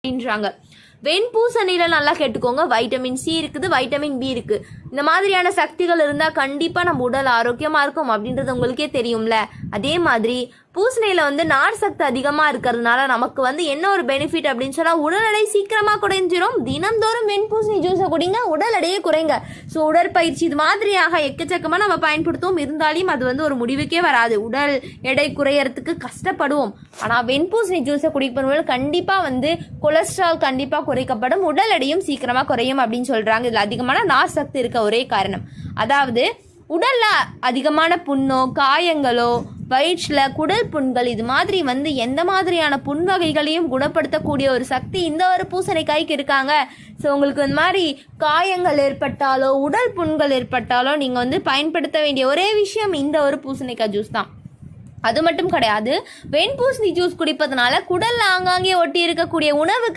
அப்படின்றாங்க. வெண்பூசணியில நல்லா கேட்டுக்கோங்க, வைட்டமின் சி இருக்குது, வைட்டமின் பி இருக்கு. இந்த மாதிரியான சக்திகள் இருந்தால் கண்டிப்பாக நம்ம உடல் ஆரோக்கியமாக இருக்கும் அப்படின்றது உங்களுக்கே தெரியும்ல. அதே மாதிரி பூசணியில் வந்து நார் சக்தி அதிகமாக இருக்கிறதுனால நமக்கு வந்து என்ன ஒரு பெனிஃபிட் அப்படின்னு சொன்னால் உடல் எடை சீக்கிரமாக குறைஞ்சிரும். தினம்தோறும் வெண்பூசணி ஜூஸை குடிங்க, உடல் எடையை குறைங்க. ஸோ உடற்பயிற்சி இது மாதிரியாக எக்கச்சக்கமாக நம்ம பயன்படுத்துவோம். இருந்தாலும் அது வந்து ஒரு முடிவுக்கே வராது. உடல் எடை குறையறதுக்கு கஷ்டப்படுவோம். ஆனால் வெண்பூசணி ஜூஸை குடிப்பது கண்டிப்பாக வந்து கொலஸ்ட்ரால் கண்டிப்பாக குறைக்கப்படும், உடல் எடையும் சீக்கிரமாக குறையும் அப்படின்னு சொல்கிறாங்க. இதில் அதிகமான நார் சக்தி இருக்க ஒரே காரணம், அதாவது உடல்ல அதிகமான புண்ணோ காயங்களோ வயிற்றில் குடல் புண்கள் இது மாதிரி வந்து எந்த மாதிரியான புண் வகைகளையும் குணப்படுத்தக்கூடிய ஒரு சக்தி இந்த ஒரு பூசணிக்காய்க்கு இருக்காங்க. ஸோ உங்களுக்கு இந்த மாதிரி காயங்கள் ஏற்பட்டாலோ உடல் புண்கள் ஏற்பட்டாலோ நீங்கள் வந்து பயன்படுத்த வேண்டிய ஒரே விஷயம் இந்த ஒரு பூசணிக்காய் ஜூஸ் தான். அது மட்டும் கிடையாது, வெண்பூசணி ஜூஸ் குடிப்பதனால குடல்ல ஆங்காங்கே ஒட்டி இருக்கக்கூடிய உணவு